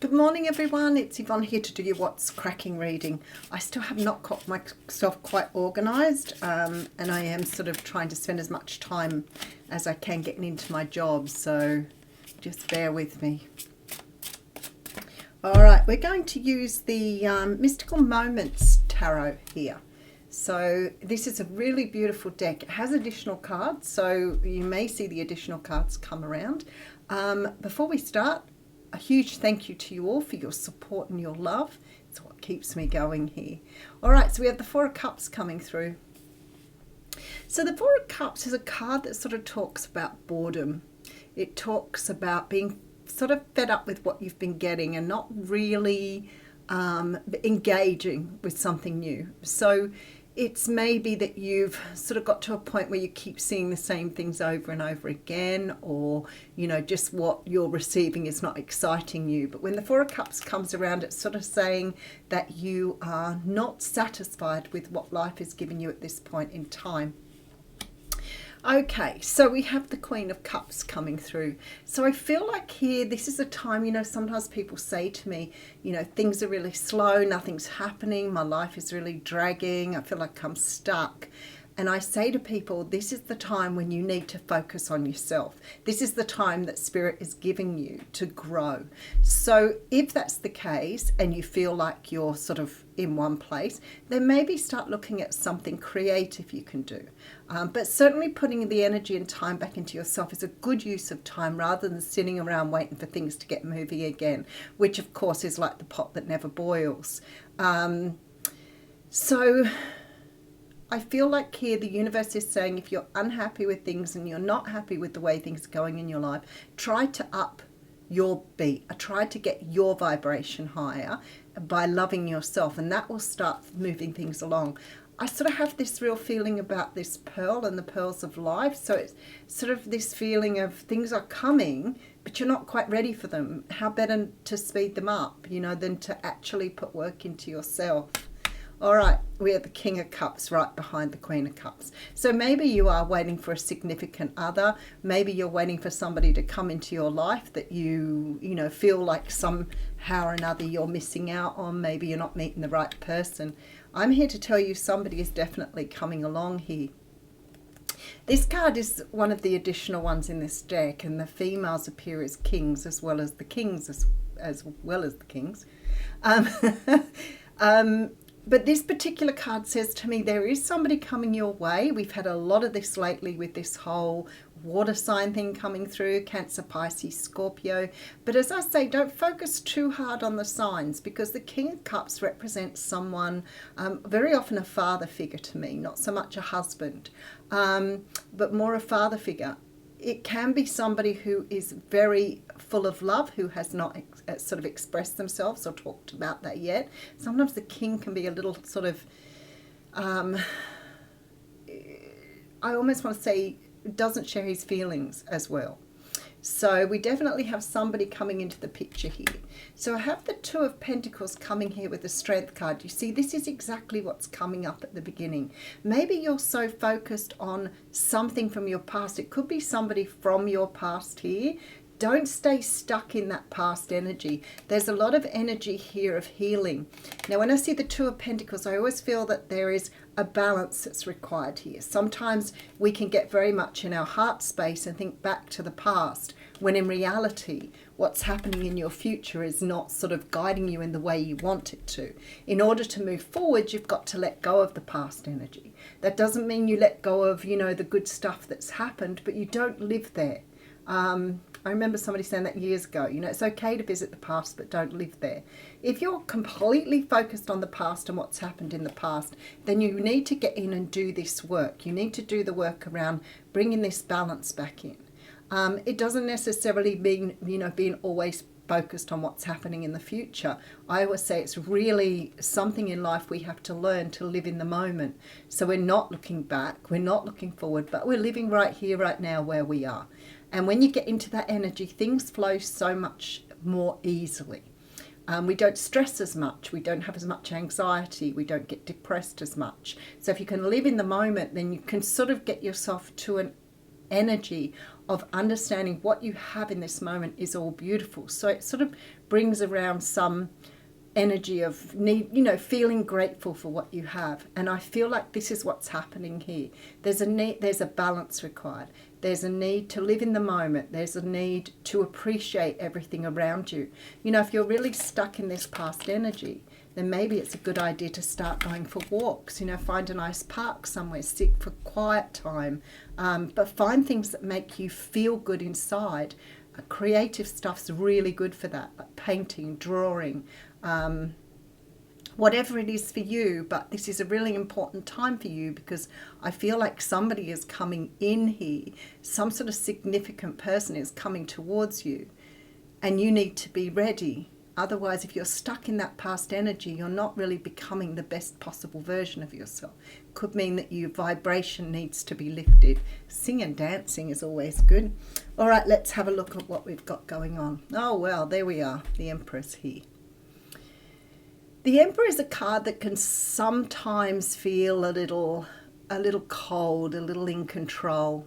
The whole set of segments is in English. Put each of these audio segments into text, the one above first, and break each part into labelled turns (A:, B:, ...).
A: Good morning, everyone. It's Yvonne here to do your What's Cracking reading. I still have not got myself quite organised, and I am sort of trying to spend as much time as I can getting into my job, so just bear with me. All right, we're going to use the Mystical Moments Tarot here. So this is a really beautiful deck. It has additional cards, so you may see the additional cards come around. Before we start, a huge thank you to you all for your support and your love. It's what keeps me going here. All right, so we have the Four of Cups coming through. So the Four of Cups is a card that sort of talks about boredom. It talks about being sort of fed up with what you've been getting and not really engaging with something new. So it's maybe that you've sort of got to a point where you keep seeing the same things over and over again, or, you know, just what you're receiving is not exciting you. But when the Four of Cups comes around, it's sort of saying that you are not satisfied with what life is giving you at this point in time. Okay, so we have the Queen of Cups coming through. So I feel like here, this is a time, you know, sometimes people say to me, you know, things are really slow, nothing's happening, my life is really dragging, I feel like I'm stuck. And I say to people, this is the time when you need to focus on yourself. This is the time that Spirit is giving you to grow. So if that's the case and you feel like you're sort of in one place, then maybe start looking at something creative you can do. But certainly putting the energy and time back into yourself is a good use of time rather than sitting around waiting for things to get moving again, which of course is like the pot that never boils. So I feel like here the universe is saying if you're unhappy with things and you're not happy with the way things are going in your life, try to up your beat. Try to get your vibration higher by loving yourself, and that will start moving things along. I sort of have this real feeling about this pearl and the pearls of life. So it's sort of this feeling of things are coming, but you're not quite ready for them. How better to speed them up, you know, than to actually put work into yourself. All right, we have the King of Cups right behind the Queen of Cups. So maybe you are waiting for a significant other. Maybe you're waiting for somebody to come into your life that you know, feel like somehow or another you're missing out on. Maybe you're not meeting the right person. I'm here to tell you somebody is definitely coming along here. This card is one of the additional ones in this deck, and the females appear as kings as well as the kings as well as the kings. But this particular card says to me there is somebody coming your way. We've had a lot of this lately with this whole water sign thing coming through, Cancer, Pisces, Scorpio. But as I say, don't focus too hard on the signs, because the King of Cups represents someone, very often a father figure to me, not so much a husband, but more a father figure. It can be somebody who is very full of love, who has not sort of expressed themselves or talked about that yet. Sometimes the king can be a little sort of, I almost want to say, doesn't share his feelings as well. So we definitely have somebody coming into the picture here. So I have the Two of Pentacles coming here with the Strength card. You see, this is exactly what's coming up at the beginning. Maybe you're so focused on something from your past. It could be somebody from your past here. Don't stay stuck in that past energy. There's a lot of energy here of healing. Now, when I see the Two of Pentacles, I always feel that there is a balance that's required here. Sometimes we can get very much in our heart space and think back to the past, when in reality, what's happening in your future is not sort of guiding you in the way you want it to. In order to move forward, you've got to let go of the past energy. That doesn't mean you let go of, you know, the good stuff that's happened, but you don't live there. I remember somebody saying that years ago, you know, it's okay to visit the past, but don't live there. If you're completely focused on the past and what's happened in the past, then you need to get in and do this work. You need to do the work around bringing this balance back in. It doesn't necessarily mean, you know, being always focused on what's happening in the future. I always say it's really something in life we have to learn to live in the moment. So we're not looking back, we're not looking forward, but we're living right here, right now, where we are. And when you get into that energy, things flow so much more easily. We don't stress as much. We don't have as much anxiety. We don't get depressed as much. So if you can live in the moment, then you can sort of get yourself to an energy of understanding what you have in this moment is all beautiful. So it sort of brings around some energy of need, feeling grateful for what you have. And I feel like this is what's happening here. There's a need, there's a balance required. There's a need to live in the moment. There's a need to appreciate everything around you. If you're really stuck in this past energy, then maybe it's a good idea to start going for walks. Find a nice park somewhere, sit for quiet time, but find things that make you feel good inside. Creative stuff's really good for that, like painting, drawing, whatever it is for you. But this is a really important time for you, because I feel like somebody is coming in here, some sort of significant person is coming towards you, and you need to be ready. Otherwise, if you're stuck in that past energy, you're not really becoming the best possible version of yourself. Could mean that your vibration needs to be lifted. Singing and dancing is always good. All right, let's have a look at what we've got going on. Oh, well, there we are. The Empress here. The Emperor is a card that can sometimes feel a little cold, a little in control.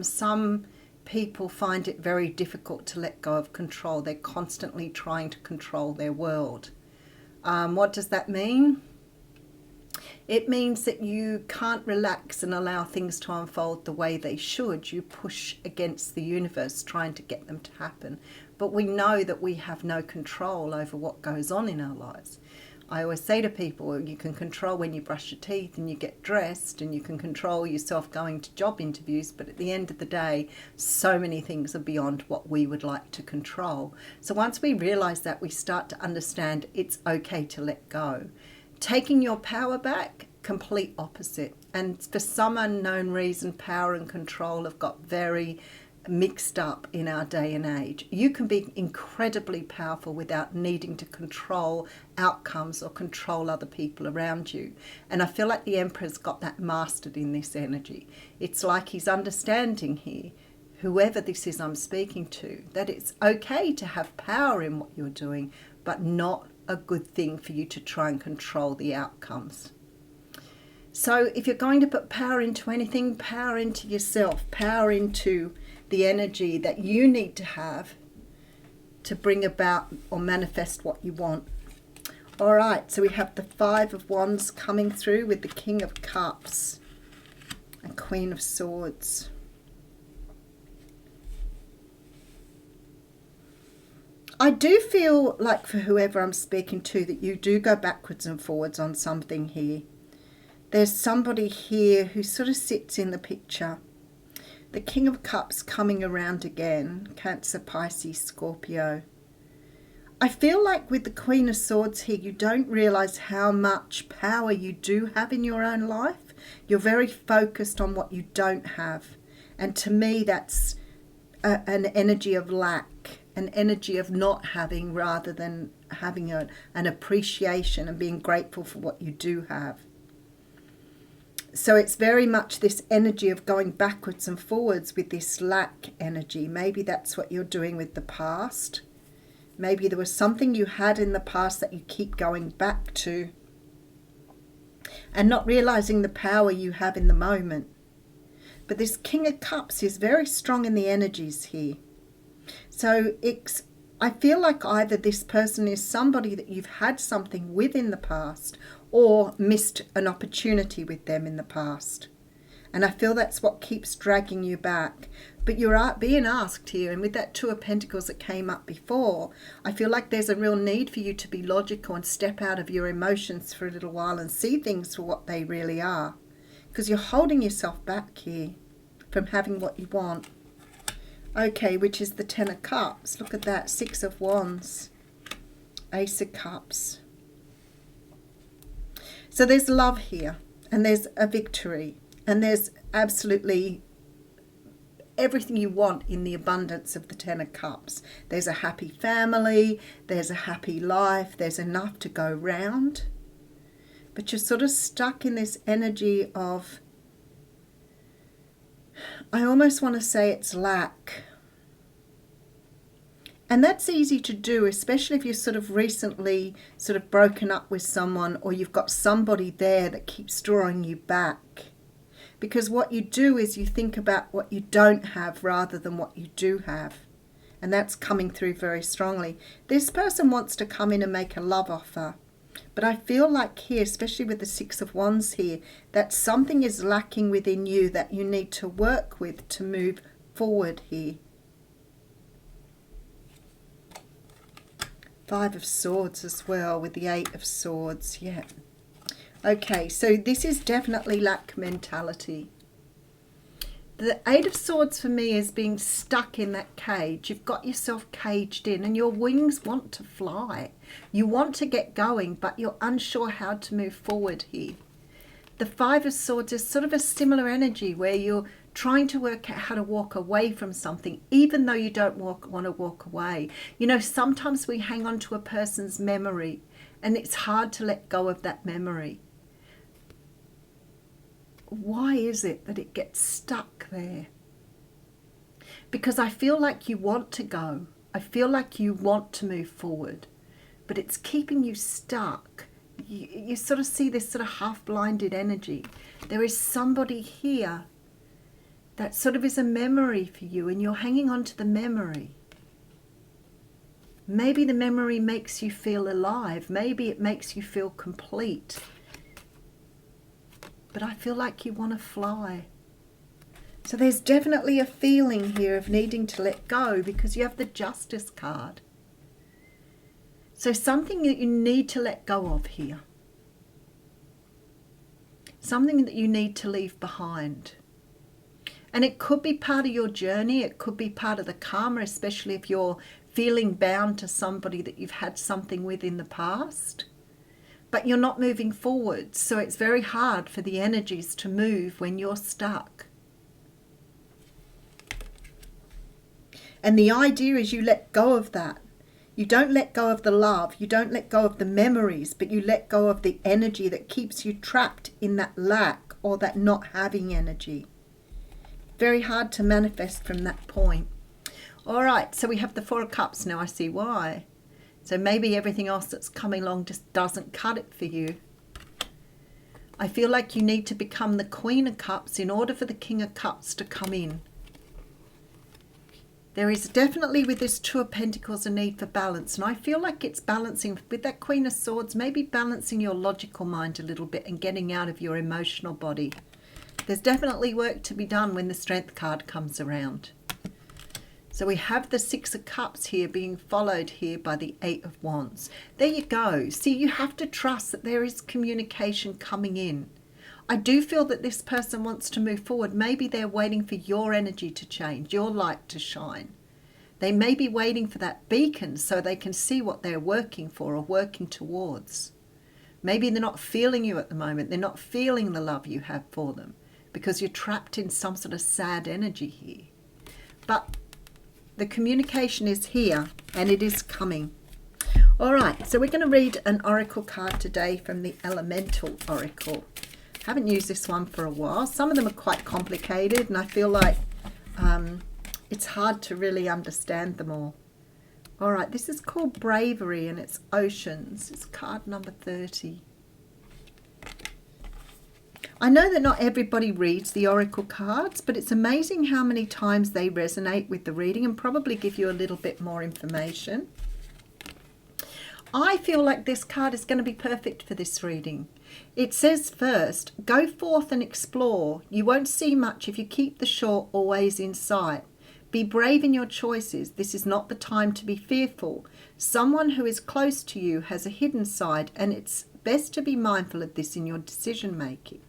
A: Some people find it very difficult to let go of control. They're constantly trying to control their world. What does that mean? It means that you can't relax and allow things to unfold the way they should. You push against the universe trying to get them to happen. But we know that we have no control over what goes on in our lives. I always say to people, you can control when you brush your teeth and you get dressed, and you can control yourself going to job interviews, but at the end of the day, so many things are beyond what we would like to control. So once we realize that, we start to understand it's okay to let go. Taking your power back, complete opposite. And for some unknown reason, power and control have got very mixed up in our day and age. You can be incredibly powerful without needing to control outcomes or control other people around you. And I feel like the Emperor's got that mastered in this energy. It's like he's understanding here, whoever this is I'm speaking to, that it's okay to have power in what you're doing, but not a good thing for you to try and control the outcomes. So if you're going to put power into anything, power into yourself, power into the energy that you need to have to bring about or manifest what you want. All right, so we have the Five of Wands coming through with the King of Cups and Queen of Swords. I do feel like for whoever I'm speaking to that you do go backwards and forwards on something here. There's somebody here who sort of sits in the picture. The King of Cups coming around again, Cancer, Pisces, Scorpio. I feel like with the Queen of Swords here, you don't realise how much power you do have in your own life. You're very focused on what you don't have. And to me, that's an energy of lack, an energy of not having, rather than having an appreciation and being grateful for what you do have. So it's very much this energy of going backwards and forwards with this lack energy. Maybe that's what you're doing with the past. Maybe there was something you had in the past that you keep going back to and not realizing the power you have in the moment. But this King of Cups is very strong in the energies here. So I feel like either this person is somebody that you've had something with in the past, or missed an opportunity with them in the past. And I feel that's what keeps dragging you back. But you're being asked here, and with that Two of Pentacles that came up before, I feel like there's a real need for you to be logical and step out of your emotions for a little while and see things for what they really are. Because you're holding yourself back here from having what you want. Okay, which is the Ten of Cups. Look at that, Six of Wands, Ace of Cups. So there's love here, and there's a victory, and there's absolutely everything you want in the abundance of the Ten of Cups. There's a happy family, there's a happy life, there's enough to go round. But you're sort of stuck in this energy of, I almost want to say it's lack. And that's easy to do, especially if you're sort of recently sort of broken up with someone, or you've got somebody there that keeps drawing you back. Because what you do is you think about what you don't have rather than what you do have. And that's coming through very strongly. This person wants to come in and make a love offer. But I feel like here, especially with the Six of Wands here, that something is lacking within you that you need to work with to move forward here. Five of Swords as well with the Eight of Swords. Yeah. Okay, so this is definitely lack mentality. The Eight of Swords for me is being stuck in that cage. You've got yourself caged in and your wings want to fly. You want to get going, but you're unsure how to move forward here. The Five of Swords is sort of a similar energy where you're trying to work out how to walk away from something, even though you don't want to walk away. You know, sometimes we hang on to a person's memory and it's hard to let go of that memory. Why is it that it gets stuck there? Because I feel like you want to go. I feel like you want to move forward, but it's keeping you stuck. You sort of see this sort of half-blinded energy. There is somebody here that sort of is a memory for you, and you're hanging on to the memory. Maybe the memory makes you feel alive. Maybe it makes you feel complete. But I feel like you want to fly. So there's definitely a feeling here of needing to let go because you have the Justice card. So something that you need to let go of here. Something that you need to leave behind. And it could be part of your journey. It could be part of the karma, especially if you're feeling bound to somebody that you've had something with in the past. But you're not moving forward, so it's very hard for the energies to move when you're stuck. And the idea is you let go of that. You don't let go of the love, you don't let go of the memories, but you let go of the energy that keeps you trapped in that lack or that not having energy. Very hard to manifest from that point. All right, so we have the Four of Cups now. I see why. So maybe everything else that's coming along just doesn't cut it for you. I feel like you need to become the Queen of Cups in order for the King of Cups to come in. There is definitely with this Two of Pentacles a need for balance. And I feel like it's balancing with that Queen of Swords, maybe balancing your logical mind a little bit and getting out of your emotional body. There's definitely work to be done when the Strength card comes around. So we have the Six of Cups here being followed here by the Eight of Wands. There you go. See, you have to trust that there is communication coming in. I do feel that this person wants to move forward. Maybe they're waiting for your energy to change, your light to shine. They may be waiting for that beacon so they can see what they're working for or working towards. Maybe they're not feeling you at the moment. They're not feeling the love you have for them because you're trapped in some sort of sad energy here. But the communication is here and it is coming. All right, so we're going to read an oracle card today from the Elemental Oracle. Haven't used this one for a while. Some of them are quite complicated and I feel like it's hard to really understand them all. All right, this is called Bravery and it's Oceans. It's card number 30. I know that not everybody reads the oracle cards, but it's amazing how many times they resonate with the reading and probably give you a little bit more information. I feel like this card is going to be perfect for this reading. It says first, go forth and explore. You won't see much if you keep the shore always in sight. Be brave in your choices. This is not the time to be fearful. Someone who is close to you has a hidden side and it's best to be mindful of this in your decision making.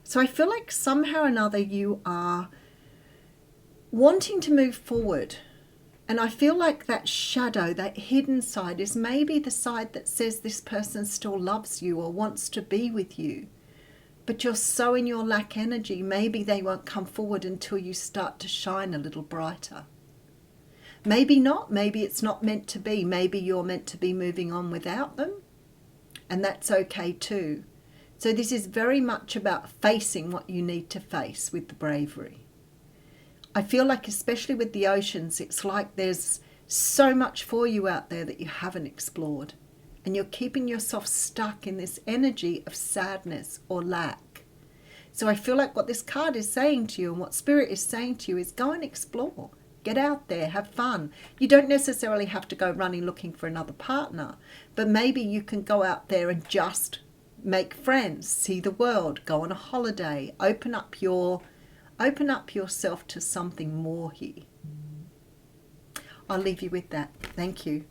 A: So I feel like somehow or another you are wanting to move forward. And I feel like that shadow, that hidden side is maybe the side that says this person still loves you or wants to be with you. But you're so in your lack energy, maybe they won't come forward until you start to shine a little brighter. Maybe not, maybe it's not meant to be. Maybe you're meant to be moving on without them. And that's okay too. So this is very much about facing what you need to face with the bravery. I feel like especially with the oceans, it's like there's so much for you out there that you haven't explored. And you're keeping yourself stuck in this energy of sadness or lack. So I feel like what this card is saying to you and what Spirit is saying to you is go and explore. Get out there, have fun. You don't necessarily have to go running looking for another partner, but maybe you can go out there and just make friends, see the world, go on a holiday, open up yourself to something more here. I'll leave you with that. Thank you.